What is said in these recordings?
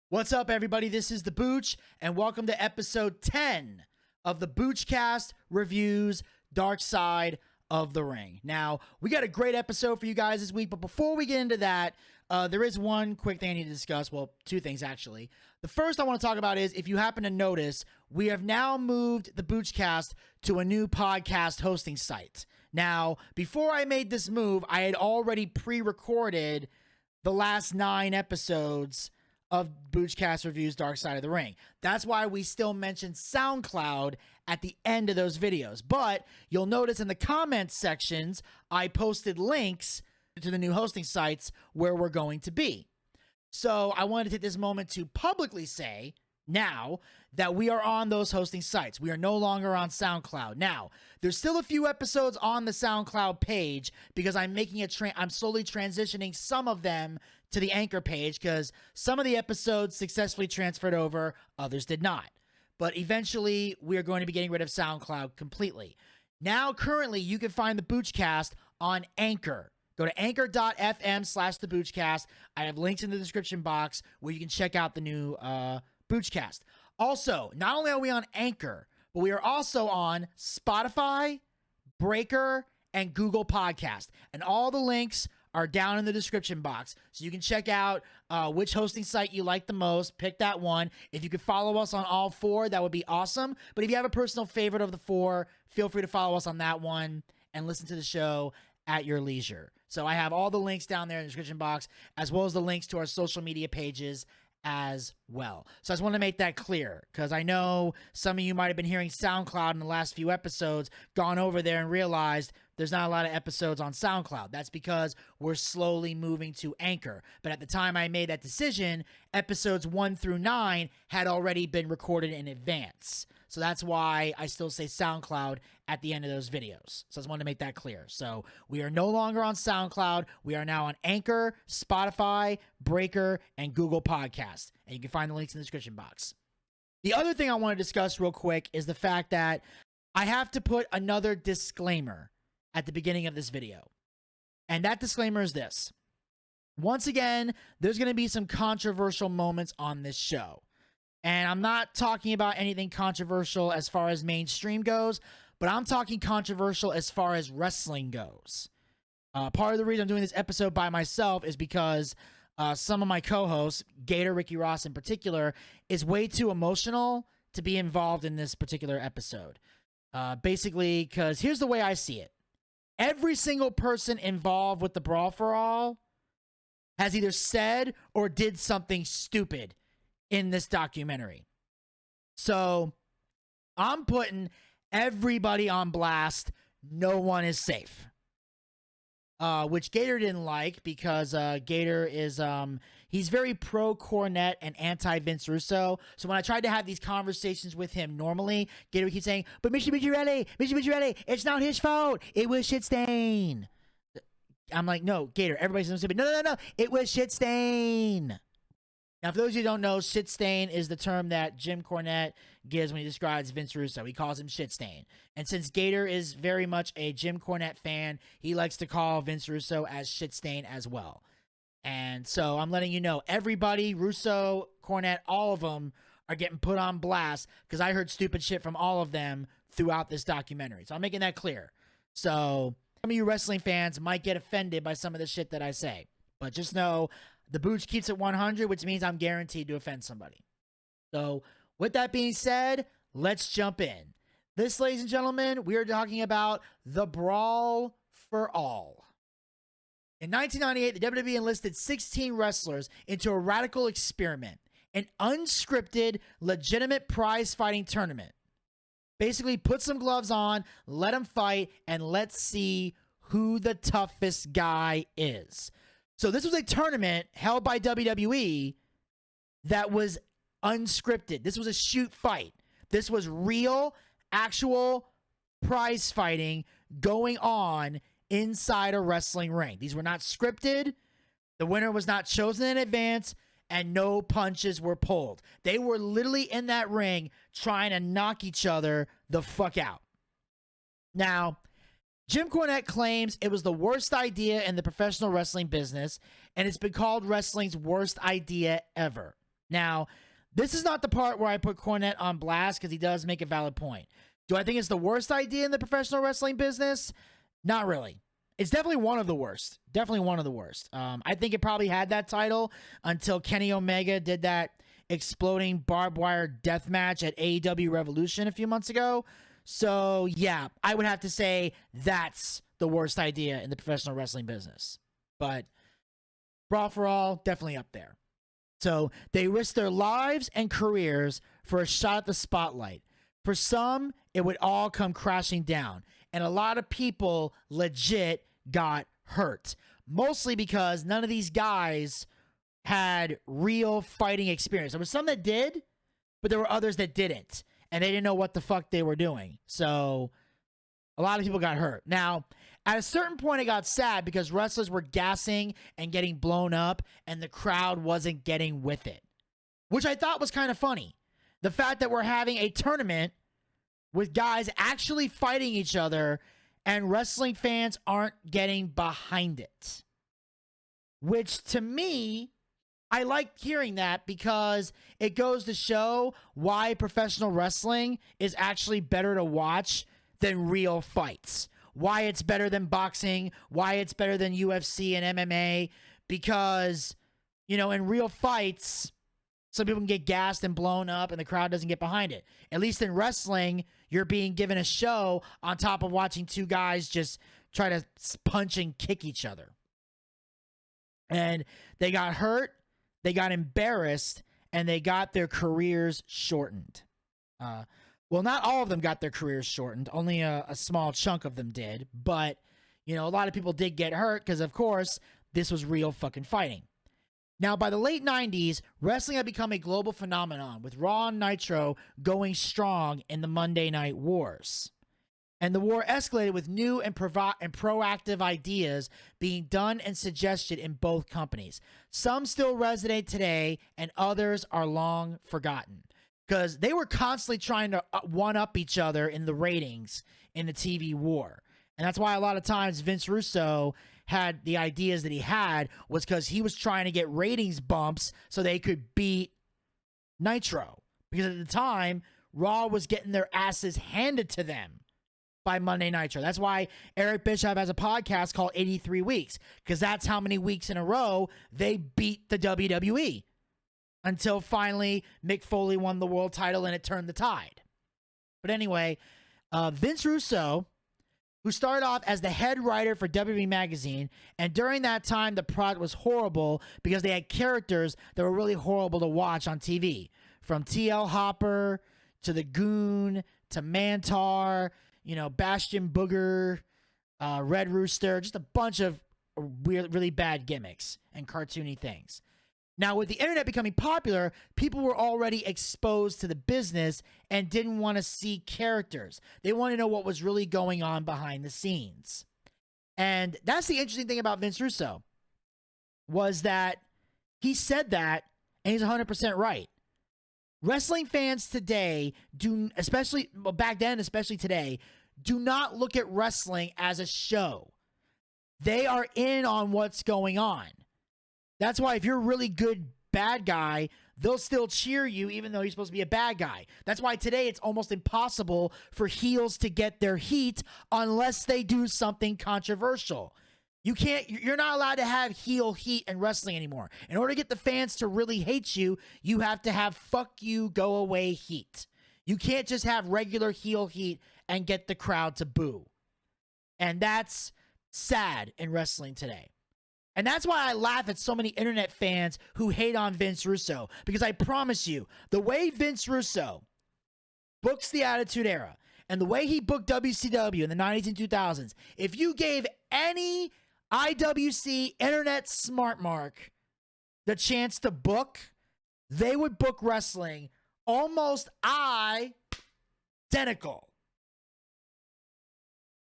What's up, everybody? This is the Booch, and welcome to episode 10 of the Boochcast reviews Darkside of the Ring. Now, we got a great episode for you guys this week, but before we get into that, there is one quick thing I need to discuss. Well, two things, actually. The first I want to talk about is, if you happen to notice, we have now moved the Boochcast to a new podcast hosting site. Now, before I made this move, I had already pre-recorded the last 9 episodes of Boochcast Reviews Darkside of the Ring. That's why we still mention SoundCloud at the end of those videos. But you'll notice in the comments sections, I posted links to the new hosting sites where we're going to be. So I wanted to take this moment to publicly say now that we are on those hosting sites. We are no longer on SoundCloud. Now, there's still a few episodes on the SoundCloud page because I'm making I'm slowly transitioning some of them to the Anchor page because some of the episodes successfully transferred over, others did not. But eventually, we are going to be getting rid of SoundCloud completely. Now, currently, you can find the Boochcast on Anchor. Go to anchor.fm/theboochcast. I have links in the description box where you can check out the new Boochcast. Also, not only are we on Anchor, but we are also on Spotify, Breaker, and Google Podcast. And all the links are down in the description box. So you can check out which hosting site you like the most. Pick that one. If you could follow us on all 4, that would be awesome. But if you have a personal favorite of the 4, feel free to follow us on that one and listen to the show at your leisure. So I have all the links down there in the description box, as well as the links to our social media pages as well. So I just want to make that clear because I know some of you might have been hearing SoundCloud in the last few episodes, gone over there and realized there's not a lot of episodes on SoundCloud. That's because we're slowly moving to Anchor. But at the time I made that decision, episodes 1 through 9 had already been recorded in advance. So that's why I still say SoundCloud at the end of those videos. So I just wanted to make that clear. So we are no longer on SoundCloud. We are now on Anchor, Spotify, Breaker, and Google Podcast. And you can find the links in the description box. The other thing I want to discuss real quick is the fact that I have to put another disclaimer at the beginning of this video. And that disclaimer is this. Once again, there's going to be some controversial moments on this show. And I'm not talking about anything controversial as far as mainstream goes, but I'm talking controversial as far as wrestling goes. Part of the reason I'm doing this episode by myself is because some of my co-hosts, Gator, Ricky Ross in particular, is way too emotional to be involved in this particular episode. Basically, because here's the way I see it. Every single person involved with the Brawl For All has either said or did something stupid in this documentary. So I'm putting everybody on blast. No one is safe. Which Gator didn't like because Gator is he's very pro Cornette and anti Vince Russo. So when I tried to have these conversations with him normally, Gator would keep saying, "But Mr. Michirelli, it's not his fault. It was shit stain." I'm like, "No, Gator, everybody's stupid. No, it was shit stain." Now, for those of you who don't know, shit stain is the term that Jim Cornette gives when he describes Vince Russo. He calls him shit stain. And since Gator is very much a Jim Cornette fan, he likes to call Vince Russo as shit stain as well. And so I'm letting you know, everybody, Russo, Cornette, all of them are getting put on blast because I heard stupid shit from all of them throughout this documentary. So I'm making that clear. So some of you wrestling fans might get offended by some of the shit that I say. But just know, the Booch keeps it 100, which means I'm guaranteed to offend somebody. So, with that being said, let's jump in. This, ladies and gentlemen, we are talking about the Brawl For All. In 1998, the WWE enlisted 16 wrestlers into a radical experiment, an unscripted, legitimate prize-fighting tournament. Basically, put some gloves on, let them fight, and let's see who the toughest guy is. So this was a tournament held by WWE that was unscripted. This was a shoot fight. This was real, actual prize fighting going on inside a wrestling ring. These were not scripted. The winner was not chosen in advance, and no punches were pulled. They were literally in that ring trying to knock each other the fuck out. Now, Jim Cornette claims it was the worst idea in the professional wrestling business, and it's been called wrestling's worst idea ever. Now, this is not the part where I put Cornette on blast because he does make a valid point. Do I think it's the worst idea in the professional wrestling business? Not really. It's definitely one of the worst. Definitely one of the worst. I think it probably had that title until Kenny Omega did that exploding barbed wire death match at AEW Revolution a few months ago. So, yeah, I would have to say that's the worst idea in the professional wrestling business. But Brawl For All, definitely up there. So they risk their lives and careers for a shot at the spotlight. For some, it would all come crashing down. And a lot of people legit got hurt. Mostly because none of these guys had real fighting experience. There were some that did, but there were others that didn't. And they didn't know what the fuck they were doing. So a lot of people got hurt. Now, at a certain point, it got sad because wrestlers were gassing and getting blown up, and the crowd wasn't getting with it, which I thought was kind of funny. The fact that we're having a tournament with guys actually fighting each other and wrestling fans aren't getting behind it. Which, to me, I like hearing that because it goes to show why professional wrestling is actually better to watch than real fights. Why it's better than boxing, why it's better than UFC and MMA, because, you know, in real fights, some people can get gassed and blown up and the crowd doesn't get behind it. At least in wrestling, you're being given a show on top of watching two guys just try to punch and kick each other. And they got hurt, they got embarrassed, and they got their careers shortened. Well, not all of them got their careers shortened. Only a small chunk of them did. But, you know, a lot of people did get hurt because, of course, this was real fucking fighting. Now, by the late 90s, wrestling had become a global phenomenon, with Raw and Nitro going strong in the Monday Night Wars. And the war escalated with new and proactive ideas being done and suggested in both companies. Some still resonate today, and others are long forgotten. Because they were constantly trying to one-up each other in the ratings in the TV war. And that's why a lot of times Vince Russo had the ideas that he had was because he was trying to get ratings bumps so they could beat Nitro. Because at the time, Raw was getting their asses handed to them by Monday Nitro. That's why Eric Bischoff has a podcast called 83 Weeks. Because that's how many weeks in a row they beat the WWE. Until finally Mick Foley won the world title and it turned the tide. But anyway, Vince Russo, who started off as the head writer for WWE Magazine, and during that time the product was horrible because they had characters that were really horrible to watch on TV. From TL Hopper to the Goon to Mantar, you know, Bastion Booger, Red Rooster, just a bunch of weird, really bad gimmicks and cartoony things. Now, with the internet becoming popular, people were already exposed to the business and didn't want to see characters. They wanted to know what was really going on behind the scenes. And that's the interesting thing about Vince Russo, was that he said that, and he's 100% right. Wrestling fans today do, especially back then, especially today, do not look at wrestling as a show. They are in on what's going on. That's why if you're a really good bad guy, they'll still cheer you even though you're supposed to be a bad guy. That's why today it's almost impossible for heels to get their heat unless they do something controversial. You're not allowed to have heel heat in wrestling anymore. In order to get the fans to really hate you, you have to have fuck you, go away heat. You can't just have regular heel heat and get the crowd to boo. And that's sad in wrestling today. And that's why I laugh at so many internet fans who hate on Vince Russo. Because I promise you, the way Vince Russo books the Attitude Era and the way he booked WCW in the 90s and 2000s, if you gave any IWC internet smart mark the chance to book, they would book wrestling almost identical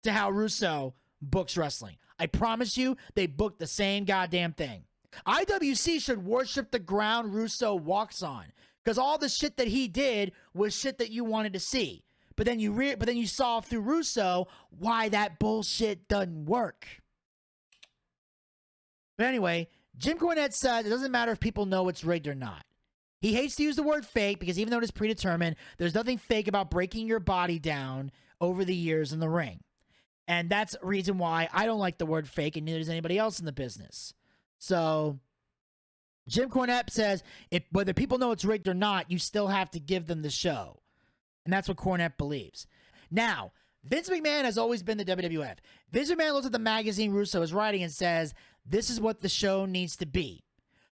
to how Russo books wrestling. I promise you, they booked the same goddamn thing. IWC should worship the ground Russo walks on, because all the shit that he did was shit that you wanted to see. But then you saw through Russo why that bullshit doesn't work. But anyway, Jim Cornette said it doesn't matter if people know it's rigged or not. He hates to use the word fake because even though it is predetermined, there's nothing fake about breaking your body down over the years in the ring. And that's a reason why I don't like the word fake, and neither does anybody else in the business. So Jim Cornette says, whether people know it's rigged or not, you still have to give them the show. And that's what Cornette believes. Now, Vince McMahon has always been the WWF. Vince McMahon looks at the magazine Russo is writing and says, this is what the show needs to be.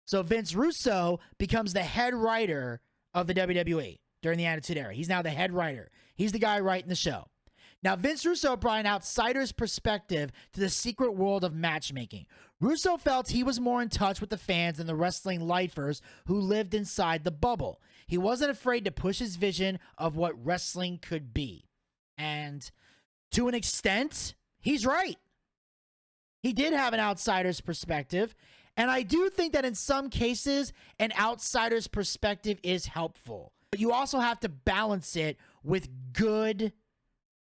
So Vince Russo becomes the head writer of the WWE during the Attitude Era. He's now the head writer. He's the guy writing the show. Now, Vince Russo brought an outsider's perspective to the secret world of matchmaking. Russo felt he was more in touch with the fans than the wrestling lifers who lived inside the bubble. He wasn't afraid to push his vision of what wrestling could be. And to an extent, he's right. He did have an outsider's perspective. And I do think that in some cases, an outsider's perspective is helpful. But you also have to balance it with good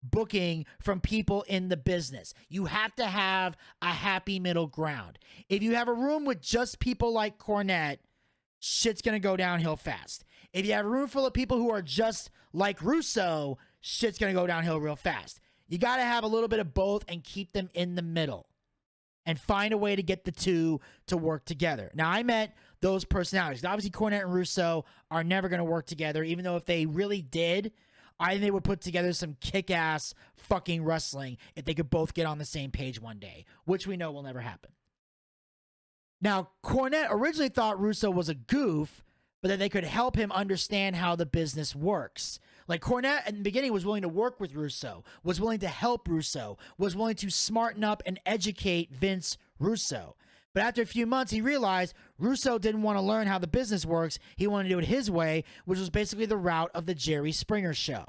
booking from people in the business. You have to have a happy middle ground. If you have a room with just people like Cornette, shit's going to go downhill fast. If you have a room full of people who are just like Russo, shit's going to go downhill real fast. You got to have a little bit of both and keep them in the middle and find a way to get the two to work together. Now, I meant those personalities. Obviously, Cornette and Russo are never going to work together, even though if they really did, I think they would put together some kick-ass fucking wrestling if they could both get on the same page one day, which we know will never happen. Now, Cornette originally thought Russo was a goof, but that they could help him understand how the business works. Like, Cornette in the beginning was willing to work with Russo, was willing to help Russo, was willing to smarten up and educate Vince Russo. But after a few months, he realized Russo didn't want to learn how the business works. He wanted to do it his way, which was basically the route of the Jerry Springer show.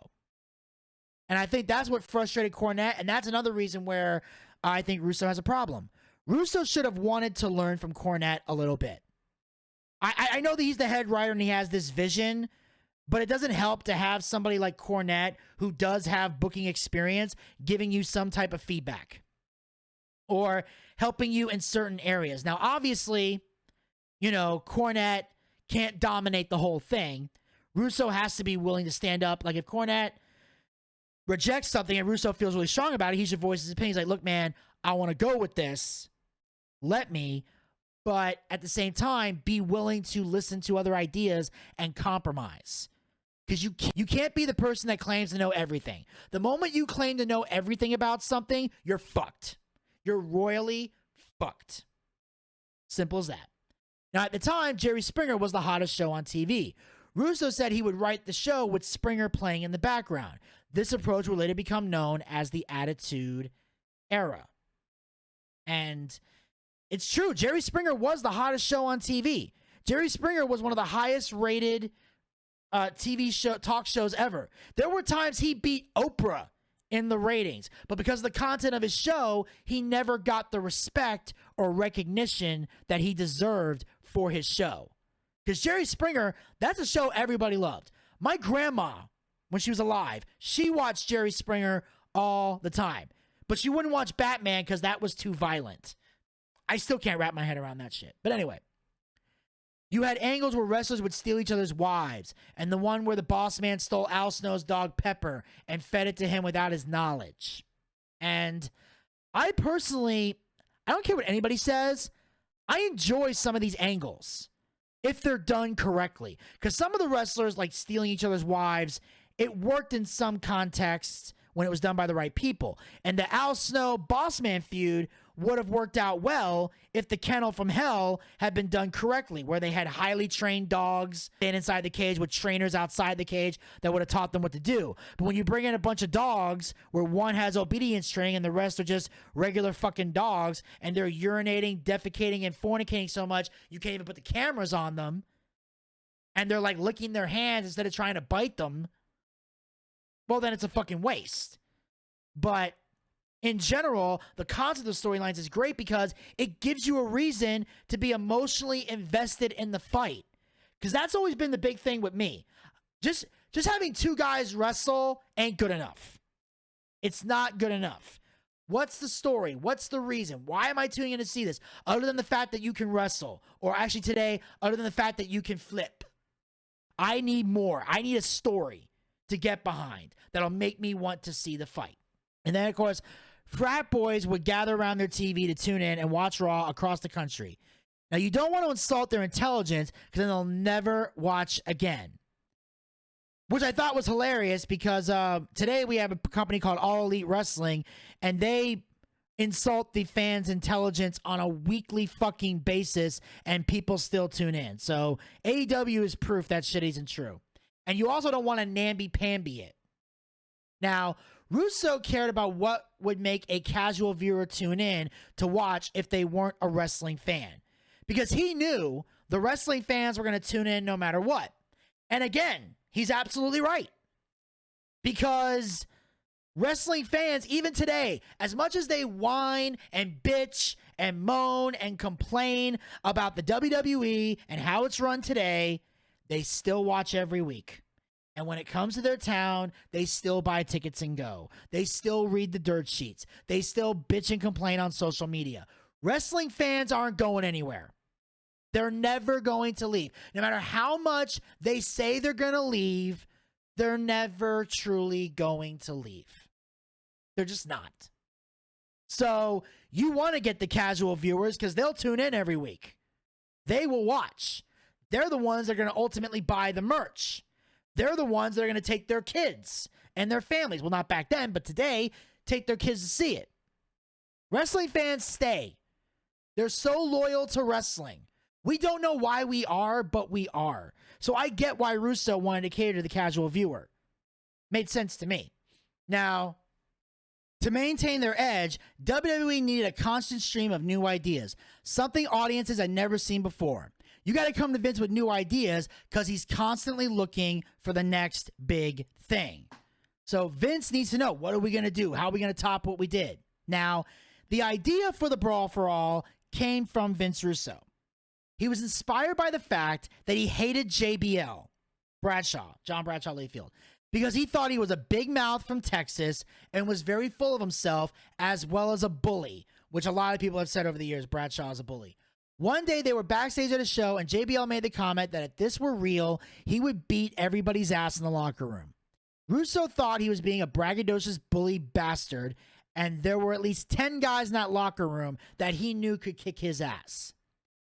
And I think that's what frustrated Cornette, and that's another reason where I think Russo has a problem. Russo should have wanted to learn from Cornette a little bit. I know that he's the head writer and he has this vision, but it doesn't help to have somebody like Cornette, who does have booking experience, giving you some type of feedback or helping you in certain areas. Now, obviously, you know, Cornette can't dominate the whole thing. Russo has to be willing to stand up. Like, if Cornette rejects something and Russo feels really strong about it, he should voice his opinion. He's like, look, man, I want to go with this. Let me. But at the same time, be willing to listen to other ideas and compromise. Because you can't be the person that claims to know everything. The moment you claim to know everything about something, you're fucked. You're royally fucked. Simple as that. Now, at the time, Jerry Springer was the hottest show on TV. Russo said he would write the show with Springer playing in the background. This approach would later become known as the Attitude Era. And it's true. Jerry Springer was the hottest show on TV. Jerry Springer was one of the highest rated TV show talk shows ever. There were times he beat Oprah in the ratings, but because of the content of his show, he never got the respect or recognition that he deserved for his show. Because Jerry Springer, that's a show everybody loved. My grandma, when she was alive, she watched Jerry Springer all the time, but she wouldn't watch Batman because that was too violent. I still can't wrap my head around that shit. But anyway, you had angles where wrestlers would steal each other's wives, and the one where the boss man stole Al Snow's dog Pepper and fed it to him without his knowledge. And I personally, I don't care what anybody says, I enjoy some of these angles if they're done correctly. Because some of the wrestlers, like stealing each other's wives, it worked in some contexts when it was done by the right people. And the Al Snow boss man feud would have worked out well if the Kennel from Hell had been done correctly, where they had highly trained dogs stand inside the cage with trainers outside the cage that would have taught them what to do. But when you bring in a bunch of dogs where one has obedience training and the rest are just regular fucking dogs, and they're urinating, defecating, and fornicating so much you can't even put the cameras on them, and they're like licking their hands instead of trying to bite them, well, then it's a fucking waste. But in general, the concept of storylines is great because it gives you a reason to be emotionally invested in the fight. Because that's always been the big thing with me. Just having two guys wrestle ain't good enough. It's not good enough. What's the story? What's the reason? Why am I tuning in to see this? Other than the fact that you can wrestle. Or actually today, other than the fact that you can flip. I need more. I need a story to get behind that'll make me want to see the fight. And then, of course, frat boys would gather around their TV to tune in and watch Raw across the country. Now, you don't want to insult their intelligence because then they'll never watch again. Which I thought was hilarious because today we have a company called All Elite Wrestling, and they insult the fans' intelligence on a weekly fucking basis, and people still tune in. So AEW is proof that shit isn't true. And you also don't want to namby-pamby it. Now, Russo cared about what would make a casual viewer tune in to watch if they weren't a wrestling fan. Because he knew the wrestling fans were going to tune in no matter what. And again, he's absolutely right. Because wrestling fans, even today, as much as they whine and bitch and moan and complain about the WWE and how it's run today, they still watch every week. And when it comes to their town, they still buy tickets and go. They still read the dirt sheets. They still bitch and complain on social media. Wrestling fans aren't going anywhere. They're never going to leave. No matter how much they say they're going to leave, they're never truly going to leave. They're just not. So you want to get the casual viewers because they'll tune in every week. They will watch. They're the ones that are going to ultimately buy the merch. They're the ones that are going to take their kids and their families. Well, not back then, but today, take their kids to see it. Wrestling fans stay. They're so loyal to wrestling. We don't know why we are, but we are. So I get why Russo wanted to cater to the casual viewer. Made sense to me. Now, to maintain their edge, WWE needed a constant stream of new ideas, something audiences had never seen before. You got to come to Vince with new ideas because he's constantly looking for the next big thing. So Vince needs to know, what are we going to do? How are we going to top what we did? Now, the idea for the Brawl for All came from Vince Russo. He was inspired by the fact that he hated JBL, John Bradshaw Layfield, because he thought he was a big mouth from Texas and was very full of himself as well as a bully, which a lot of people have said over the years, Bradshaw is a bully. One day they were backstage at a show and JBL made the comment that if this were real, he would beat everybody's ass in the locker room. Russo thought he was being a braggadocious bully bastard, and there were at least 10 guys in that locker room that he knew could kick his ass.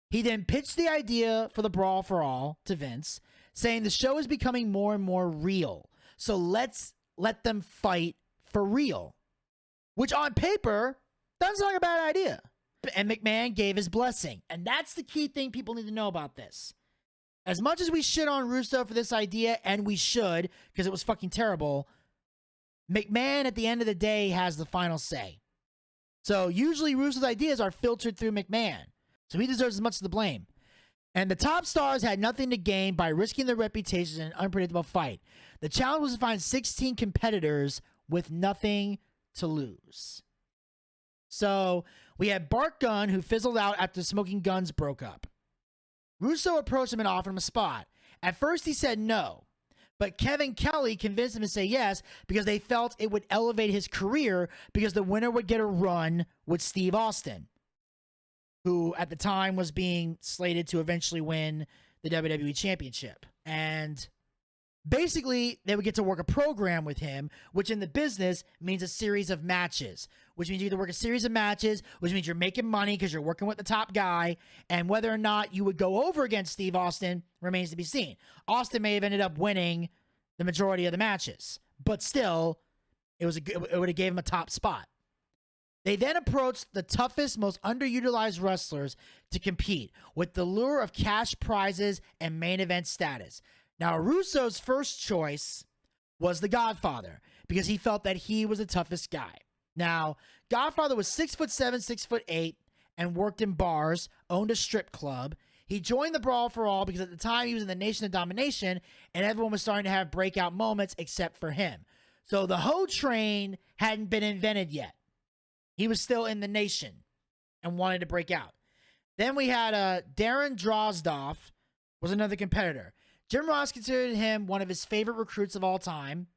He then pitched the idea for the Brawl for All to Vince, saying the show is becoming more and more real, so let's let them fight for real. Which on paper, doesn't sound like a bad idea. And McMahon gave his blessing. And that's the key thing people need to know about this. As much as we shit on Russo for this idea, and we should, because it was fucking terrible, McMahon at the end of the day has the final say. So usually Russo's ideas are filtered through McMahon. So he deserves as much of the blame. And the top stars had nothing to gain by risking their reputations in an unpredictable fight. The challenge was to find 16 competitors with nothing to lose. So we had Bart Gunn, who fizzled out after Smoking Guns broke up. Russo approached him and offered him a spot. At first he said no, but Kevin Kelly convinced him to say yes because they felt it would elevate his career because the winner would get a run with Steve Austin, who at the time was being slated to eventually win the WWE Championship. And basically, they would get to work a program with him, which in the business means a series of matches, which means you get to work a series of matches, which means you're making money because you're working with the top guy, and whether or not you would go over against Steve Austin remains to be seen. Austin may have ended up winning the majority of the matches, but still, it would have gave him a top spot. They then approached the toughest, most underutilized wrestlers to compete with the lure of cash prizes and main event status. Now, Russo's first choice was the Godfather because he felt that he was the toughest guy. Now, Godfather was 6'7", 6'8", and worked in bars, owned a strip club. He joined the Brawl for All because at the time he was in the Nation of Domination and everyone was starting to have breakout moments except for him. So the Ho train hadn't been invented yet. He was still in the Nation and wanted to break out. Then we had Darren Drozdoff was another competitor. Jim Ross considered him one of his favorite recruits of all time,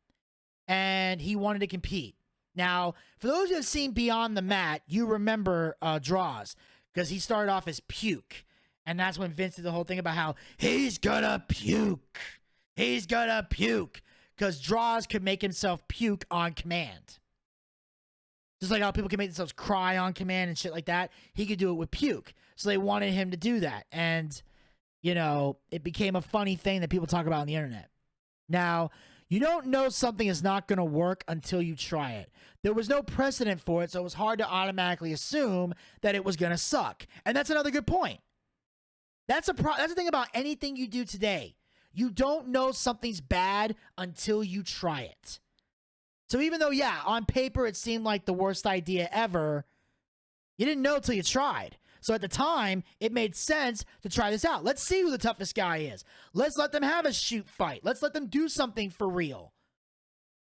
and he wanted to compete. Now, for those who have seen Beyond the Mat, you remember Droz, because he started off as Puke, and that's when Vince did the whole thing about how he's gonna puke. he's gonna puke. Because Droz could make himself puke on command. Just like how people can make themselves cry on command and shit like that. He could do it with puke. So they wanted him to do that. And, you know, it became a funny thing that people talk about on the internet. Now, you don't know something is not going to work until you try it. There was no precedent for it, so it was hard to automatically assume that it was going to suck. And that's another good point. That's the thing about anything you do today. You don't know something's bad until you try it. So even though, yeah, on paper it seemed like the worst idea ever, you didn't know till you tried. So at the time, it made sense to try this out. Let's see who the toughest guy is. Let's let them have a shoot fight. Let's let them do something for real.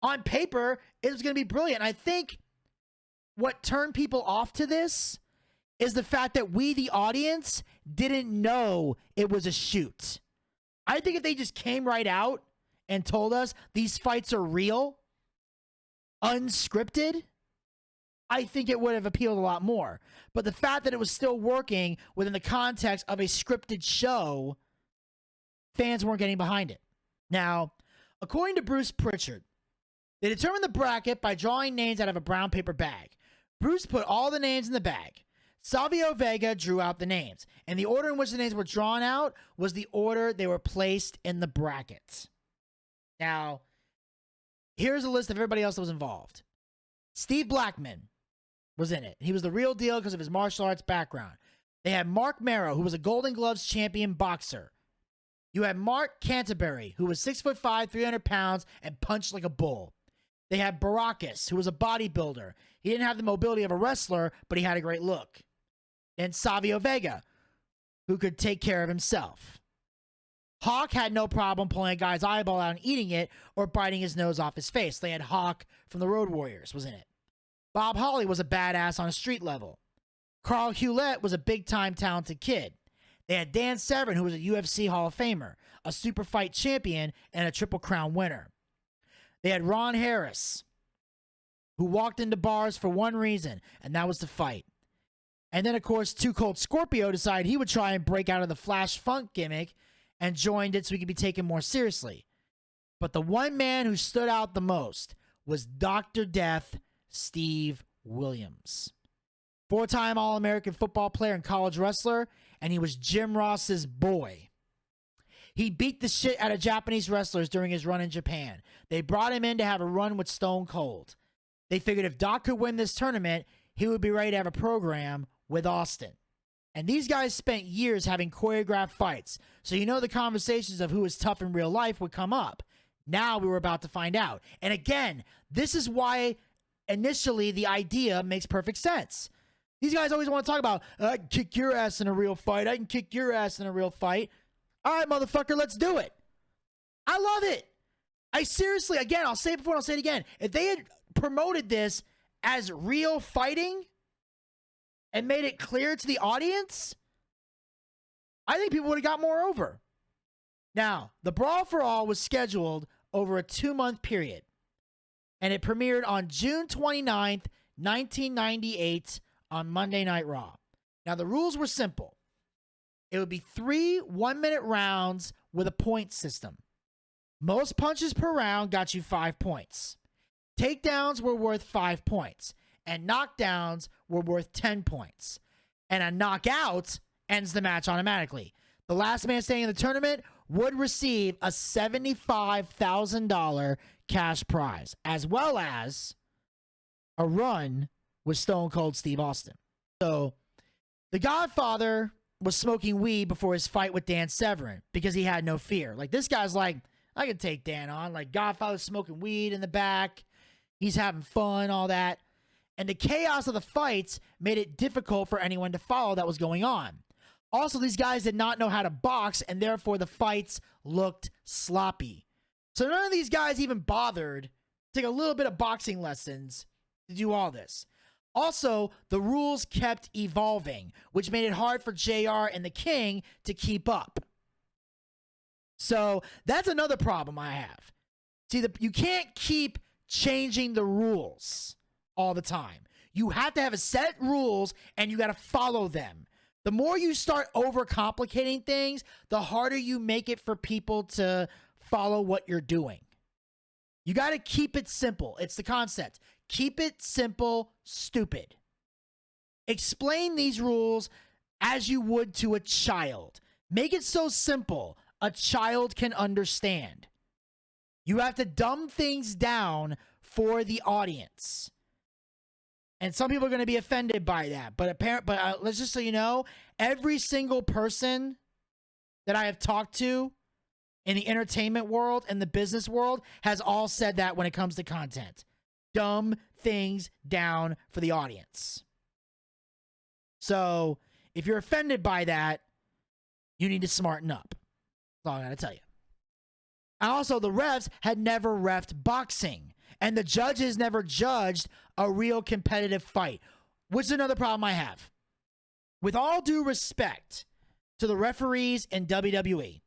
On paper, it was going to be brilliant. I think what turned people off to this is the fact that we, the audience, didn't know it was a shoot. I think if they just came right out and told us these fights are real, unscripted, I think it would have appealed a lot more. But the fact that it was still working within the context of a scripted show, fans weren't getting behind it. Now, according to Bruce Pritchard, they determined the bracket by drawing names out of a brown paper bag. Bruce put all the names in the bag. Savio Vega drew out the names, and the order in which the names were drawn out was the order they were placed in the bracket. Now, here's a list of everybody else that was involved. Steve Blackman was in it. He was the real deal because of his martial arts background. They had Mark Merrow, who was a Golden Gloves champion boxer. You had Mark Canterbury, who was 6'5", 300 pounds, and punched like a bull. They had Baracus, who was a bodybuilder. He didn't have the mobility of a wrestler, but he had a great look. And Savio Vega, who could take care of himself. Hawk had no problem pulling a guy's eyeball out and eating it or biting his nose off his face. They had Hawk from the Road Warriors was in it. Bob Holly was a badass on a street level. Carl Hewlett was a big-time talented kid. They had Dan Severn, who was a UFC Hall of Famer, a super fight champion, and a Triple Crown winner. They had Ron Harris, who walked into bars for one reason, and that was to fight. And then, of course, Too Cold Scorpio decided he would try and break out of the Flash Funk gimmick and joined it so he could be taken more seriously. But the one man who stood out the most was Dr. Death, Steve Williams. Four-time All-American football player and college wrestler, and he was Jim Ross's boy. He beat the shit out of Japanese wrestlers during his run in Japan. They brought him in to have a run with Stone Cold. They figured if Doc could win this tournament, he would be ready to have a program with Austin. And these guys spent years having choreographed fights, so you know the conversations of who is tough in real life would come up. Now we were about to find out. And again, this is why initially the idea makes perfect sense. These guys always want to talk about, I can kick your ass in a real fight. I can kick your ass in a real fight. All right, motherfucker, let's do it. I love it. I seriously, again, I'll say it before and I'll say it again. If they had promoted this as real fighting and made it clear to the audience, I think people would have got more over. Now, the Brawl For All was scheduled over a 2-month period, and it premiered on June 29th, 1998 on Monday Night Raw. Now, the rules were simple. It would be 3 one-minute rounds with a point system. Most punches per round got you 5 points. Takedowns were worth 5 points, and knockdowns were worth 10 points. And a knockout ends the match automatically. The last man standing in the tournament would receive a $75,000 cash prize, as well as a run with Stone Cold Steve Austin. So, the Godfather was smoking weed before his fight with Dan Severn because he had no fear. Like, this guy's like, I can take Dan on. Like, Godfather's smoking weed in the back. He's having fun, all that. And the chaos of the fights made it difficult for anyone to follow that was going on. Also, these guys did not know how to box, and therefore the fights looked sloppy. So none of these guys even bothered to take a little bit of boxing lessons to do all this. Also, the rules kept evolving, which made it hard for JR and the King to keep up. So that's another problem I have. See, you can't keep changing the rules all the time. You have to have a set rules, and you got to follow them. The more you start overcomplicating things, the harder you make it for people to follow what you're doing. You got to keep it simple. It's the concept. Keep it simple, stupid. Explain these rules as you would to a child. Make it so simple a child can understand. You have to dumb things down for the audience. And some people are going to be offended by that. But let's just so you know, every single person that I have talked to in the entertainment world and the business world has all said that when it comes to content. Dumb things down for the audience. So, if you're offended by that, you need to smarten up. That's all I got to tell you. And also, the refs had never reffed boxing. And the judges never judged a real competitive fight, which is another problem I have. With all due respect to the referees in WWE,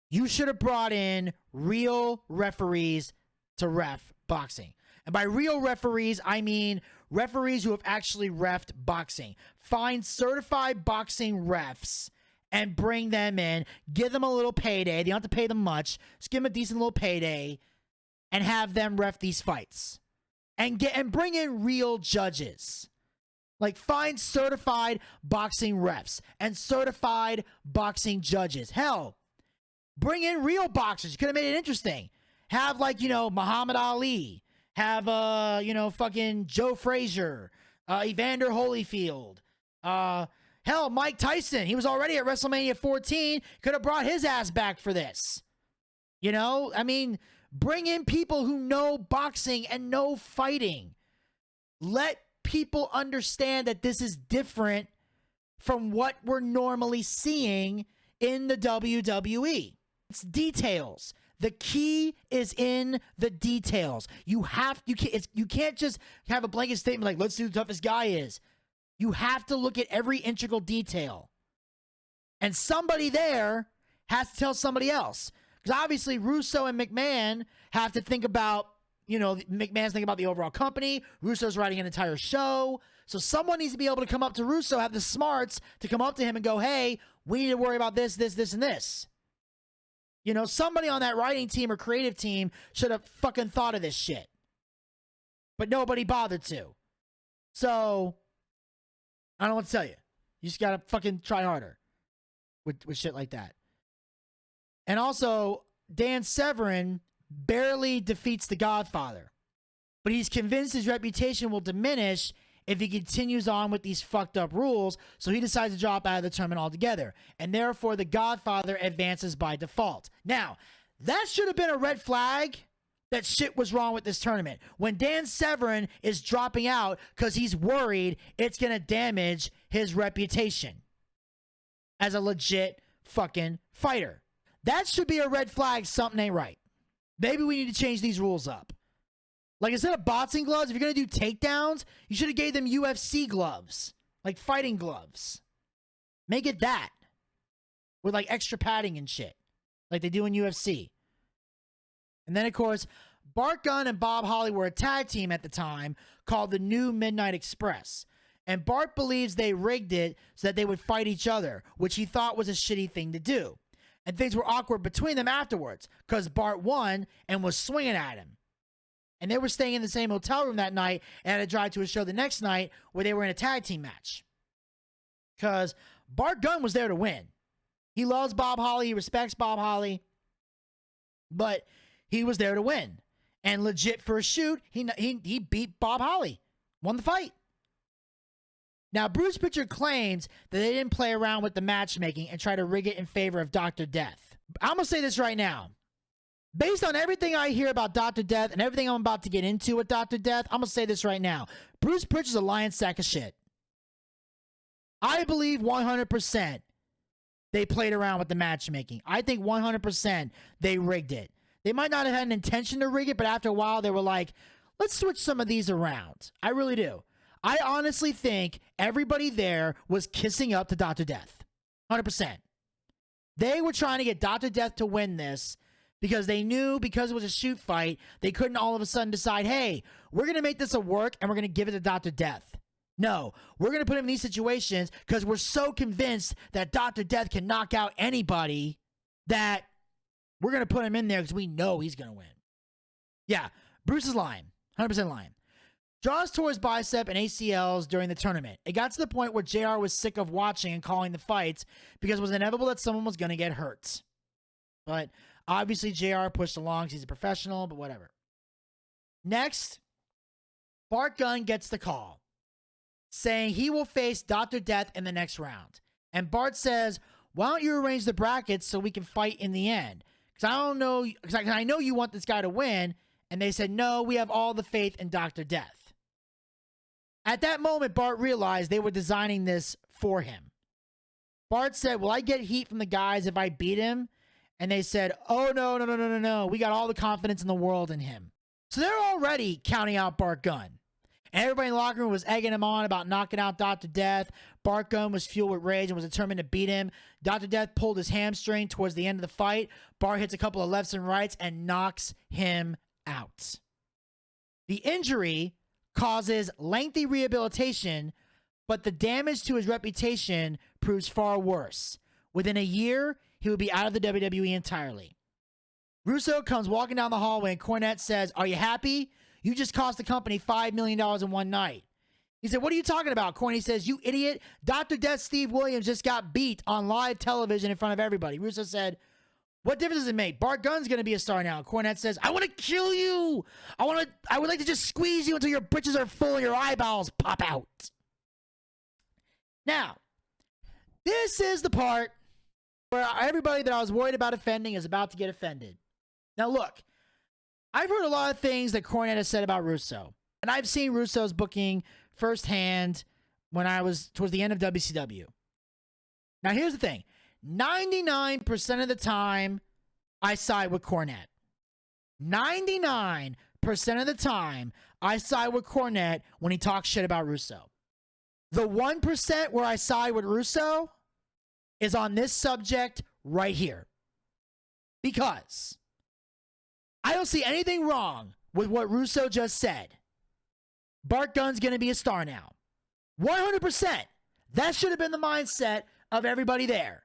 you should have brought in real referees to ref boxing. And by real referees, I mean referees who have actually reffed boxing. Find certified boxing refs and bring them in. Give them a little payday. They don't have to pay them much. Just give them a decent little payday and have them ref these fights. And bring in real judges. Like, find certified boxing refs and certified boxing judges. Hell, bring in real boxers. You could have made it interesting. Have, like, Muhammad Ali. Have, fucking Joe Frazier. Evander Holyfield. Hell, Mike Tyson. He was already at WrestleMania 14. Could have brought his ass back for this. I mean, bring in people who know boxing and know fighting. Let people understand that this is different from what we're normally seeing in the WWE. It's details. The key is in the details. You can't just have a blanket statement like, let's see who the toughest guy is. You have to look at every integral detail. And somebody there has to tell somebody else. Because obviously Russo and McMahon have to think about, McMahon's thinking about the overall company. Russo's writing an entire show. So someone needs to be able to come up to Russo, have the smarts to come up to him and go, hey, we need to worry about this, this, this, and this. Somebody on that writing team or creative team should have fucking thought of this shit. But nobody bothered to. So, I don't know what to tell you. You just gotta fucking try harder with shit like that. And also, Dan Severn barely defeats the Godfather. But he's convinced his reputation will diminish if he continues on with these fucked up rules, so he decides to drop out of the tournament altogether. And therefore, the Godfather advances by default. Now, that should have been a red flag that shit was wrong with this tournament. When Dan Severn is dropping out because he's worried it's going to damage his reputation as a legit fucking fighter. That should be a red flag something ain't right. Maybe we need to change these rules up. Like, instead of boxing gloves, if you're going to do takedowns, you should have gave them UFC gloves. Like fighting gloves. Make it that. With like extra padding and shit. Like they do in UFC. And then, of course, Bart Gunn and Bob Holly were a tag team at the time called the New Midnight Express. And Bart believes they rigged it so that they would fight each other, which he thought was a shitty thing to do. And things were awkward between them afterwards because Bart won and was swinging at him. And they were staying in the same hotel room that night and had to drive to a show the next night where they were in a tag team match. Because Bart Gunn was there to win. He loves Bob Holly. He respects Bob Holly. But he was there to win. And legit for a shoot, he beat Bob Holly. Won the fight. Now, Bruce Pritchard claims that they didn't play around with the matchmaking and try to rig it in favor of Dr. Death. I'm going to say this right now. Based on everything I hear about Dr. Death and everything I'm about to get into with Dr. Death, I'm going to say this right now. Bruce Pritchard's a lying sack of shit. I believe 100% they played around with the matchmaking. I think 100% they rigged it. They might not have had an intention to rig it, but after a while they were like, let's switch some of these around. I really do. I honestly think everybody there was kissing up to Dr. Death. 100%. They were trying to get Dr. Death to win this because they knew because it was a shoot fight, they couldn't all of a sudden decide, hey, we're going to make this a work and we're going to give it to Dr. Death. No, we're going to put him in these situations because we're so convinced that Dr. Death can knock out anybody that We're going to put him in there because we know he's going to win. Yeah, Bruce is lying. 100% lying. Draws tore his bicep and ACLs during the tournament. It got to the point where JR was sick of watching and calling the fights because it was inevitable that someone was going to get hurt. But obviously JR pushed along because he's a professional, but whatever. Next, Bart Gunn gets the call saying he will face Dr. Death in the next round. And Bart says, why don't you arrange the brackets so we can fight in the end? Because I know you want this guy to win. And they said, no, we have all the faith in Dr. Death. At that moment, Bart realized they were designing this for him. Bart said, will I get heat from the guys if I beat him? And they said, oh, no. We got all the confidence in the world in him. So they're already counting out Bart Gunn. And everybody in the locker room was egging him on about knocking out Dr. Death. Bart Gunn was fueled with rage and was determined to beat him. Dr. Death pulled his hamstring towards the end of the fight. Bart hits a couple of lefts and rights and knocks him out. The injury causes lengthy rehabilitation, but the damage to his reputation proves far worse. Within a year, he would be out of the WWE entirely. Russo comes walking down the hallway and Cornette says, are you happy? You just cost the company $5 million in one night. He said, what are you talking about? Cornette says, you idiot. Dr. Death Steve Williams just got beat on live television in front of everybody. Russo said, what difference does it make? Bart Gunn's going to be a star now. Cornette says, I want to kill you. I would like to just squeeze you until your britches are full and your eyeballs pop out. Now, this is the part where everybody that I was worried about offending is about to get offended. Now, look, I've heard a lot of things that Cornette has said about Russo. And I've seen Russo's booking firsthand when I was towards the end of WCW. Now, here's the thing. 99% of the time, I side with Cornette. 99% of the time, I side with Cornette when he talks shit about Russo. The 1% where I side with Russo is on this subject right here. Because I don't see anything wrong with what Russo just said. Bart Gunn's going to be a star now. 100%. That should have been the mindset of everybody there.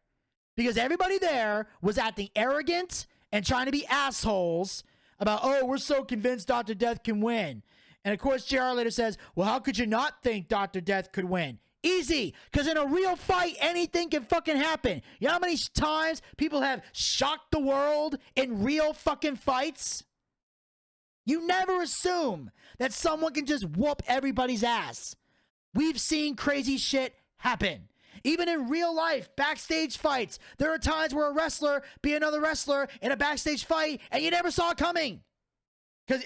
Because everybody there was acting arrogant and trying to be assholes about, oh, we're so convinced Dr. Death can win. And of course, JR later says, well, how could you not think Dr. Death could win? Easy, because in a real fight, anything can fucking happen. You know how many times people have shocked the world in real fucking fights? You never assume that someone can just whoop everybody's ass. We've seen crazy shit happen. Even in real life, backstage fights, there are times where a wrestler be another wrestler in a backstage fight and you never saw it coming.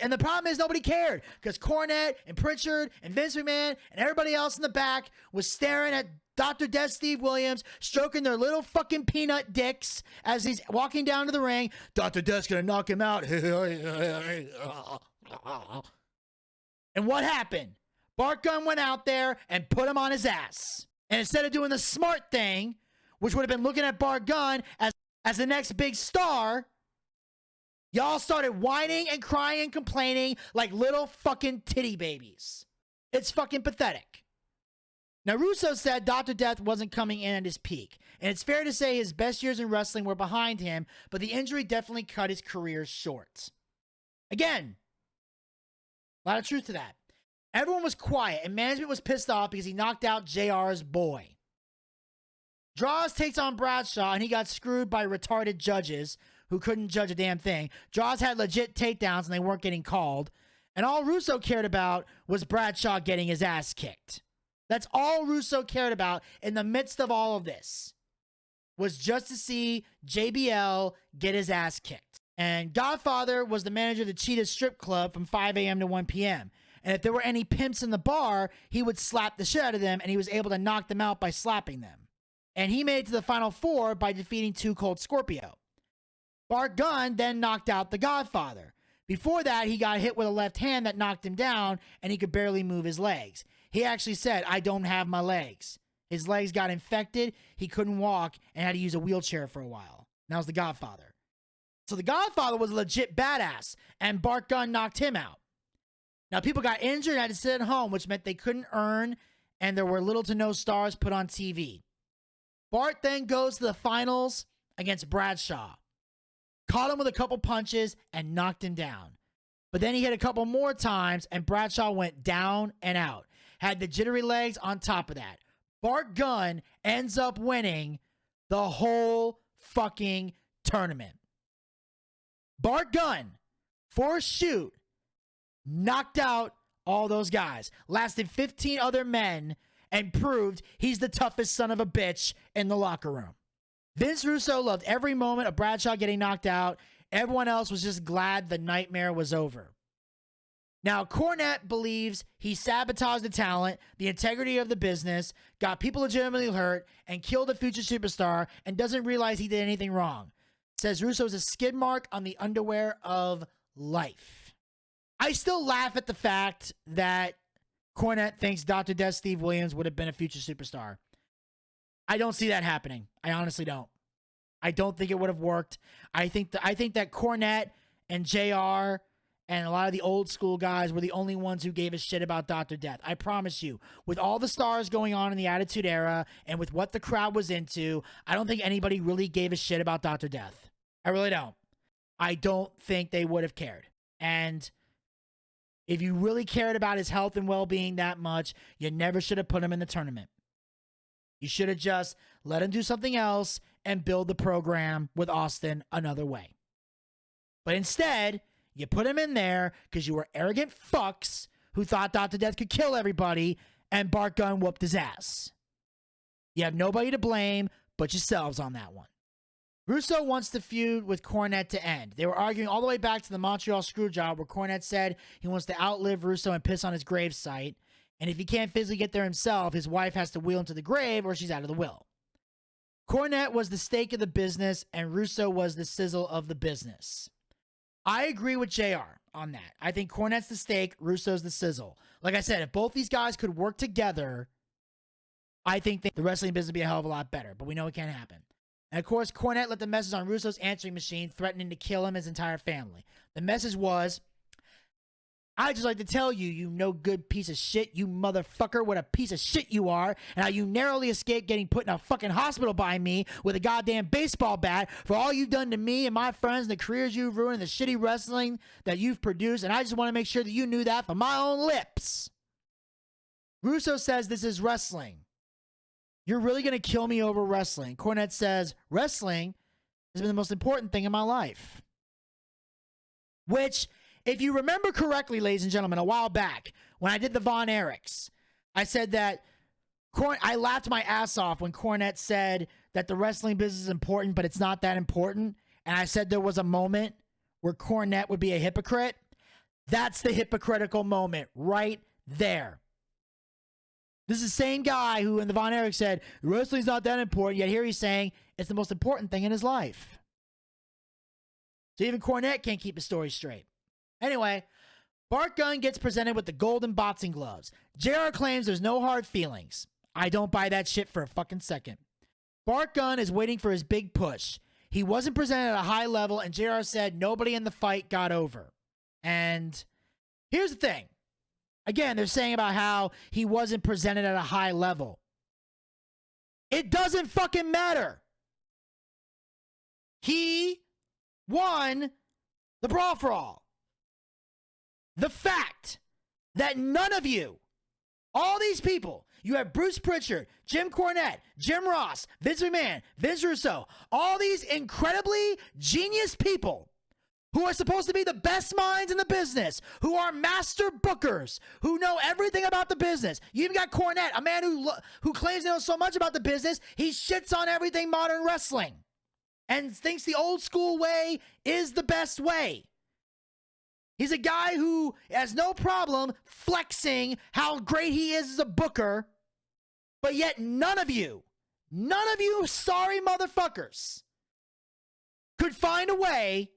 And the problem is nobody cared because Cornette and Pritchard and Vince McMahon and everybody else in the back was staring at Dr. Death Steve Williams, stroking their little fucking peanut dicks as he's walking down to the ring. Dr. Death's gonna knock him out. And what happened? Bart Gunn went out there and put him on his ass. And instead of doing the smart thing, which would have been looking at Bart Gunn as the next big star, y'all started whining and crying and complaining like little fucking titty babies. It's fucking pathetic. Now, Russo said Dr. Death wasn't coming in at his peak. And it's fair to say his best years in wrestling were behind him, but the injury definitely cut his career short. Again, a lot of truth to that. Everyone was quiet, and management was pissed off because he knocked out JR's boy. Draws takes on Bradshaw, and he got screwed by retarded judges who couldn't judge a damn thing. Draws had legit takedowns, and they weren't getting called. And all Russo cared about was Bradshaw getting his ass kicked. That's all Russo cared about in the midst of all of this, was just to see JBL get his ass kicked. And Godfather was the manager of the Cheetah Strip Club from 5 a.m. to 1 p.m., and if there were any pimps in the bar, he would slap the shit out of them, and he was able to knock them out by slapping them. And he made it to the Final Four by defeating Too Cold Scorpio. Bart Gunn then knocked out the Godfather. Before that, he got hit with a left hand that knocked him down, and he could barely move his legs. He actually said, I don't have my legs. His legs got infected, he couldn't walk, and had to use a wheelchair for a while. That was the Godfather. So the Godfather was a legit badass, and Bart Gunn knocked him out. Now, people got injured and had to sit at home, which meant they couldn't earn, and there were little to no stars put on TV. Bart then goes to the finals against Bradshaw. caught him with a couple punches, and knocked him down. But then he hit a couple more times, and Bradshaw went down and out. Had the jittery legs on top of that. Bart Gunn ends up winning the whole fucking tournament. Bart Gunn, for a shoot, knocked out all those guys. Lasted 15 other men and proved he's the toughest son of a bitch in the locker room. Vince Russo loved every moment of Bradshaw getting knocked out. Everyone else was just glad the nightmare was over. Now, Cornette believes he sabotaged the talent, the integrity of the business, got people legitimately hurt, and killed a future superstar, and doesn't realize he did anything wrong. Says Russo is a skid mark on the underwear of life. I still laugh at the fact that Cornette thinks Dr. Death Steve Williams would have been a future superstar. I don't see that happening. I honestly don't. I don't think it would have worked. I think that Cornette and JR and a lot of the old school guys were the only ones who gave a shit about Dr. Death. I promise you, with all the stars going on in the Attitude Era and with what the crowd was into, I don't think anybody really gave a shit about Dr. Death. I really don't. I don't think they would have cared. And if you really cared about his health and well-being that much, you never should have put him in the tournament. You should have just let him do something else and build the program with Austin another way. But instead, you put him in there because you were arrogant fucks who thought Dr. Death could kill everybody, and Bart Gunn whooped his ass. You have nobody to blame but yourselves on that one. Russo wants the feud with Cornette to end. They were arguing all the way back to the Montreal Screwjob, where Cornette said he wants to outlive Russo and piss on his gravesite. And if he can't physically get there himself, his wife has to wheel him to the grave or she's out of the will. Cornette was the steak of the business and Russo was the sizzle of the business. I agree with JR on that. I think Cornette's the steak, Russo's the sizzle. Like I said, if both these guys could work together, I think the wrestling business would be a hell of a lot better. But we know it can't happen. And of course, Cornette left the message on Russo's answering machine, threatening to kill him and his entire family. The message was, "I'd just like to tell you, you no good piece of shit, you motherfucker, what a piece of shit you are, and how you narrowly escaped getting put in a fucking hospital by me with a goddamn baseball bat for all you've done to me and my friends and the careers you've ruined and the shitty wrestling that you've produced, and I just want to make sure that you knew that from my own lips." Russo says this is wrestling. You're really going to kill me over wrestling. Cornette says, wrestling has been the most important thing in my life. Which, if you remember correctly, ladies and gentlemen, a while back, when I did the Von Erichs, I said that I laughed my ass off when Cornette said that the wrestling business is important, but it's not that important. And I said there was a moment where Cornette would be a hypocrite. That's the hypocritical moment right there. This is the same guy who in the Von Erich said, wrestling's not that important, yet here he's saying it's the most important thing in his life. So even Cornette can't keep his story straight. Anyway, Bart Gunn gets presented with the golden boxing gloves. JR claims there's no hard feelings. I don't buy that shit for a fucking second. Bart Gunn is waiting for his big push. He wasn't presented at a high level, and JR said nobody in the fight got over. And here's the thing. Again, they're saying about how he wasn't presented at a high level. It doesn't fucking matter. He won the Brawl For All. The fact that none of you, all these people, you have Bruce Pritchard, Jim Cornette, Jim Ross, Vince McMahon, Vince Russo, all these incredibly genius people who are supposed to be the best minds in the business, who are master bookers, who know everything about the business. You even got Cornette, a man who claims to know so much about the business, he shits on everything modern wrestling and thinks the old school way is the best way. He's a guy who has no problem flexing how great he is as a booker, but yet none of you sorry motherfuckers could find a way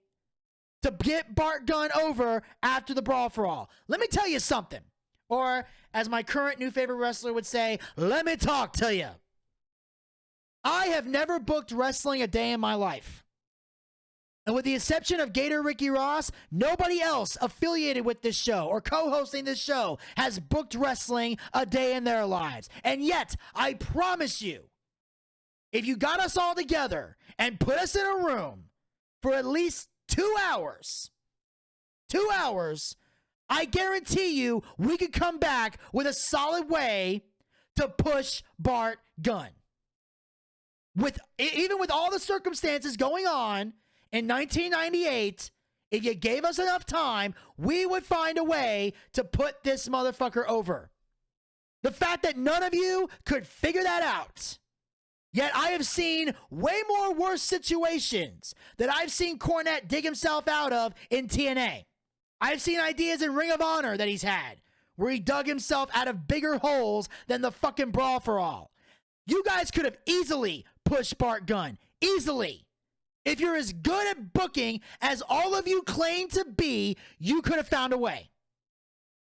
to get Bart Gunn over after the Brawl For All. Let me tell you something. Or, as my current new favorite wrestler would say, let me talk to you. I have never booked wrestling a day in my life. And with the exception of Gator Ricky Ross, nobody else affiliated with this show or co-hosting this show has booked wrestling a day in their lives. And yet, I promise you, if you got us all together and put us in a room for at least 2 hours, 2 hours, I guarantee you we could come back with a solid way to push Bart Gunn. Even with all the circumstances going on in 1998, if you gave us enough time, we would find a way to put this motherfucker over. The fact that none of you could figure that out. Yet I have seen way more worse situations that I've seen Cornette dig himself out of in TNA. I've seen ideas in Ring of Honor that he's had where he dug himself out of bigger holes than the fucking Brawl For All. You guys could have easily pushed Bart Gunn. Easily. If you're as good at booking as all of you claim to be, you could have found a way.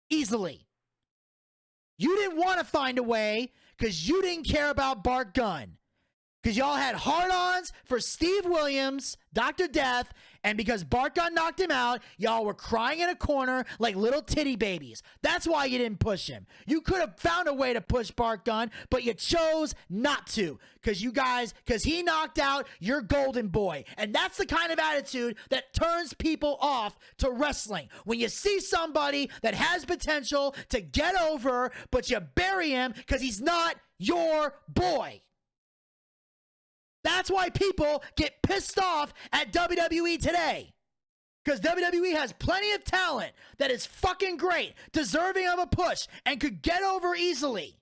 Easily. You didn't want to find a way because you didn't care about Bart Gunn. Because y'all had hard-ons for Steve Williams, Dr. Death, and because Bart Gunn knocked him out, y'all were crying in a corner like little titty babies. That's why you didn't push him. You could have found a way to push Bart Gunn, but you chose not to. Because he knocked out your golden boy. And that's the kind of attitude that turns people off to wrestling. When you see somebody that has potential to get over, but you bury him because he's not your boy. That's why people get pissed off at WWE today. Because WWE has plenty of talent that is fucking great, deserving of a push, and could get over easily.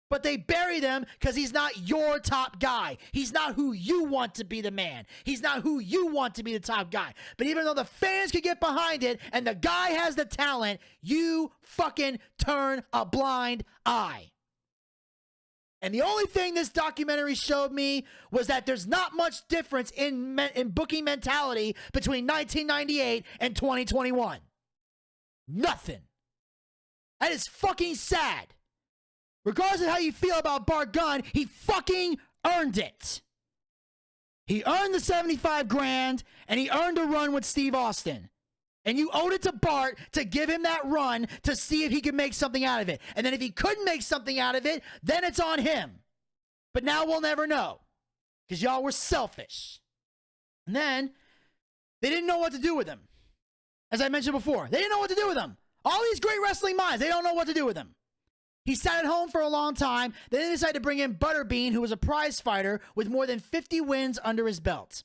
But they bury them because he's not your top guy. He's not who you want to be the man. He's not who you want to be the top guy. But even though the fans could get behind it and the guy has the talent, you fucking turn a blind eye. And the only thing this documentary showed me was that there's not much difference in booking mentality between 1998 and 2021. Nothing. That is fucking sad. Regardless of how you feel about Bart Gunn, he fucking earned it. He earned the 75 grand, and he earned a run with Steve Austin. And you owed it to Bart to give him that run to see if he could make something out of it. And then if he couldn't make something out of it, then it's on him. But now we'll never know. Because y'all were selfish. And then, they didn't know what to do with him. As I mentioned before, they didn't know what to do with him. All these great wrestling minds, they don't know what to do with him. He sat at home for a long time. Then they decided to bring in Butterbean, who was a prize fighter with more than 50 wins under his belt.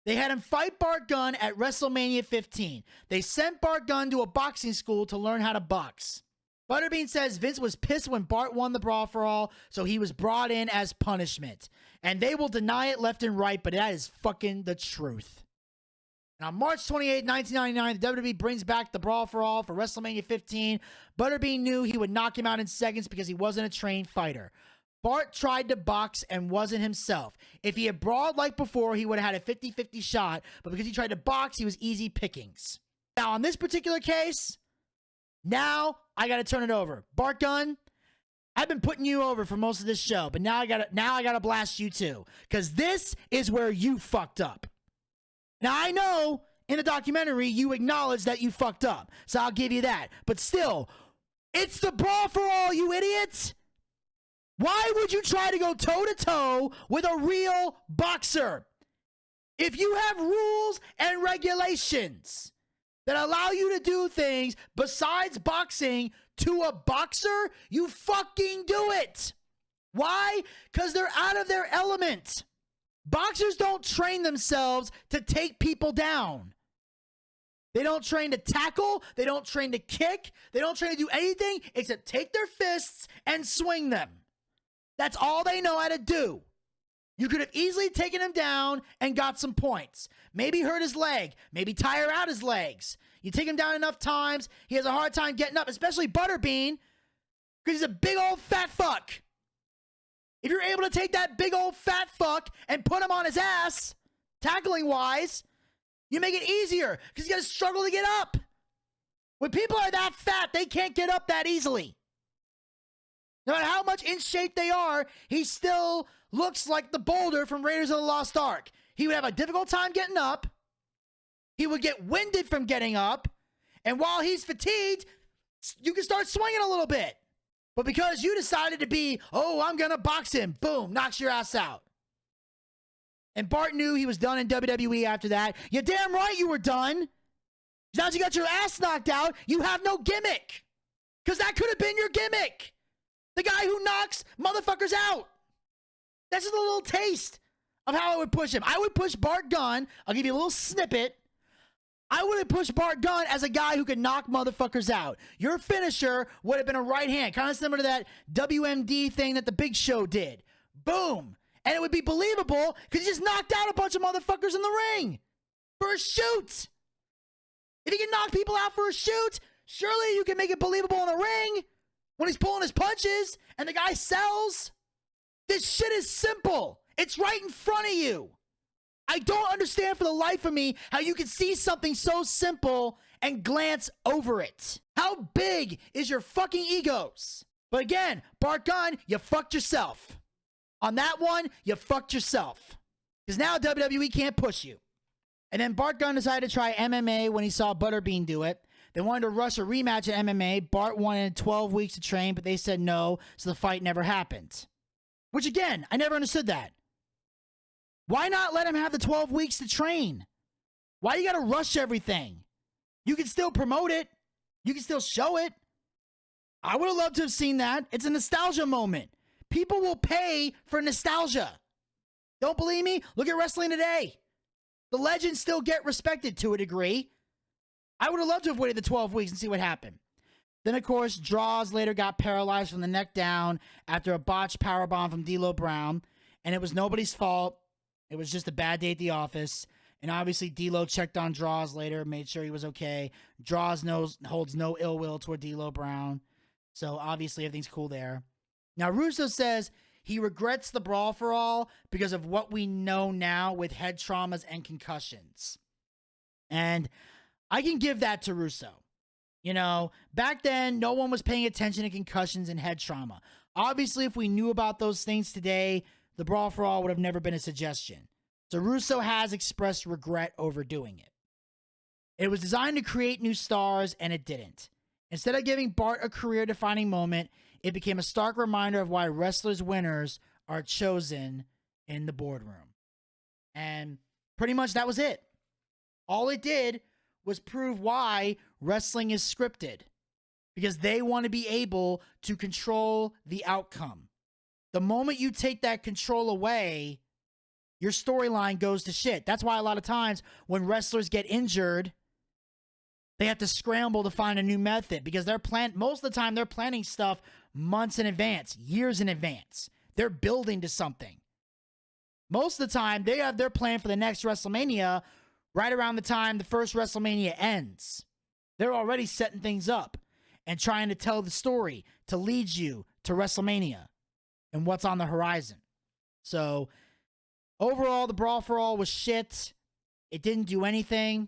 They had him fight Bart Gunn at WrestleMania 15. They sent Bart Gunn to a boxing school to learn how to box. Butterbean says Vince was pissed when Bart won the Brawl For All, so he was brought in as punishment. And they will deny it left and right, but that is fucking the truth. And on March 28, 1999, the WWE brings back the Brawl For All for WrestleMania 15. Butterbean knew he would knock him out in seconds because he wasn't a trained fighter. Bart tried to box and wasn't himself. If he had brawled like before, he would have had a 50-50 shot, but because he tried to box, he was easy pickings. Now, on this particular case, now I got to turn it over. Bart Gunn, I've been putting you over for most of this show, but now I got to blast you too, because this is where you fucked up. Now, I know in the documentary you acknowledge that you fucked up, so I'll give you that. But still, it's the Brawl For All, you idiots! Why would you try to go toe-to-toe with a real boxer? If you have rules and regulations that allow you to do things besides boxing to a boxer, you fucking do it. Why? Because they're out of their element. Boxers don't train themselves to take people down. They don't train to tackle. They don't train to kick. They don't train to do anything except take their fists and swing them. That's all they know how to do. You could have easily taken him down and got some points. Maybe hurt his leg. Maybe tire out his legs. You take him down enough times, he has a hard time getting up, especially Butterbean, because he's a big old fat fuck. If you're able to take that big old fat fuck and put him on his ass, tackling-wise, you make it easier, because he's got to struggle to get up. When people are that fat, they can't get up that easily. No matter how much in shape they are, he still looks like the boulder from Raiders of the Lost Ark. He would have a difficult time getting up. He would get winded from getting up. And while he's fatigued, you can start swinging a little bit. But because you decided to be, oh, I'm going to box him, boom, knocks your ass out. And Bart knew he was done in WWE after that. You're damn right you were done. Now that you got your ass knocked out, you have no gimmick. Because that could have been your gimmick. The guy who knocks motherfuckers out. That's just a little taste of how I would push him. I would push Bart Gunn. I'll give you a little snippet. I would have pushed Bart Gunn as a guy who could knock motherfuckers out. Your finisher would have been a right hand, kind of similar to that WMD thing that the Big Show did. Boom. And it would be believable because he just knocked out a bunch of motherfuckers in the ring for a shoot. If he can knock people out for a shoot, surely you can make it believable in a ring when he's pulling his punches and the guy sells. This shit is simple. It's right in front of you. I don't understand for the life of me how you can see something so simple and glance over it. How big is your fucking egos? But again, Bart Gunn, you fucked yourself. On that one, you fucked yourself. Because now WWE can't push you. And then Bart Gunn decided to try MMA when he saw Butterbean do it. They wanted to rush a rematch at MMA. Bart wanted 12 weeks to train, but they said no, so the fight never happened. Which again, I never understood that. Why not let him have the 12 weeks to train? Why you gotta rush everything? You can still promote it. You can still show it. I would have loved to have seen that. It's a nostalgia moment. People will pay for nostalgia. Don't believe me? Look at wrestling today. The legends still get respected to a degree. I would have loved to have waited the 12 weeks and see what happened. Then, of course, Draws later got paralyzed from the neck down after a botched powerbomb from D'Lo Brown. And it was nobody's fault. It was just a bad day at the office. And obviously, D'Lo checked on Draws later, made sure he was okay. Draws holds no ill will toward D'Lo Brown. So obviously, everything's cool there. Now, Russo says he regrets the Brawl for All because of what we know now with head traumas and concussions. And I can give that to Russo. You know, back then, no one was paying attention to concussions and head trauma. Obviously, if we knew about those things today, the Brawl for All would have never been a suggestion. So Russo has expressed regret over doing it. It was designed to create new stars, and it didn't. Instead of giving Bart a career-defining moment, it became a stark reminder of why wrestlers' winners are chosen in the boardroom. And pretty much that was it. All it did was prove why wrestling is scripted. Because they want to be able to control the outcome. The moment you take that control away, your storyline goes to shit. That's why a lot of times when wrestlers get injured, they have to scramble to find a new method because most of the time they're planning stuff months in advance, years in advance. They're building to something. Most of the time they have their plan for the next WrestleMania right around the time the first WrestleMania ends. They're already setting things up and trying to tell the story to lead you to WrestleMania and what's on the horizon. So overall, the Brawl for All was shit. It didn't do anything.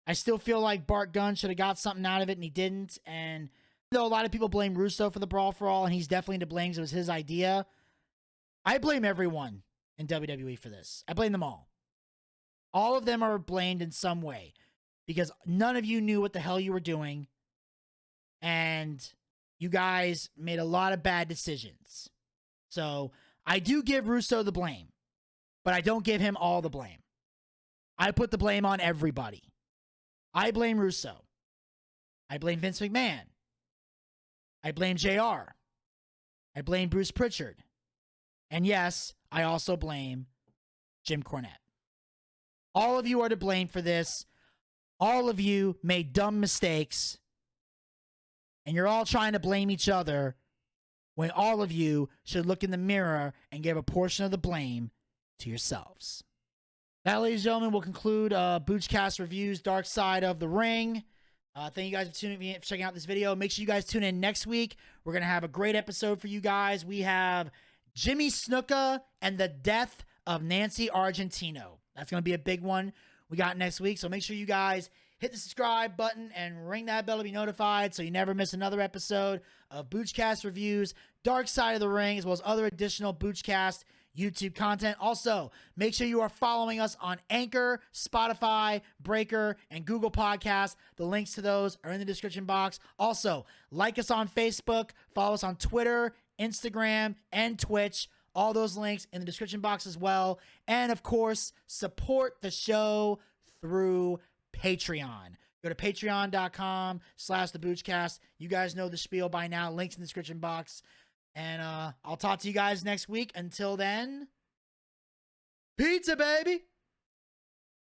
I still feel like Bart Gunn should have got something out of it, and he didn't. And though a lot of people blame Russo for the Brawl for All, and he's definitely to blame because it was his idea, I blame everyone in WWE for this. I blame them all. All of them are blamed in some way because none of you knew what the hell you were doing, and you guys made a lot of bad decisions. So I do give Russo the blame, but I don't give him all the blame. I put the blame on everybody. I blame Russo. I blame Vince McMahon. I blame JR. I blame Bruce Pritchard. And yes, I also blame Jim Cornette. All of you are to blame for this. All of you made dumb mistakes. And you're all trying to blame each other when all of you should look in the mirror and give a portion of the blame to yourselves. That, ladies and gentlemen, will conclude Boochcast Reviews Darkside of the Ring. Thank you guys for checking out this video. Make sure you guys tune in next week. We're going to have a great episode for you guys. We have Jimmy Snuka and the death of Nancy Argentino. That's going to be a big one we got next week. So make sure you guys hit the subscribe button and ring that bell to be notified so you never miss another episode of Boochcast Reviews Darkside of the Ring, as well as other additional Boochcast YouTube content. Also, make sure you are following us on Anchor, Spotify, Breaker, and Google Podcasts. The links to those are in the description box. Also, like us on Facebook, follow us on Twitter, Instagram, and Twitch. All those links in the description box as well. And of course, support the show through Patreon. Go to patreon.com/the Boochcast. You guys know the spiel by now. Links in the description box. And I'll talk to you guys next week. Until then, pizza, baby!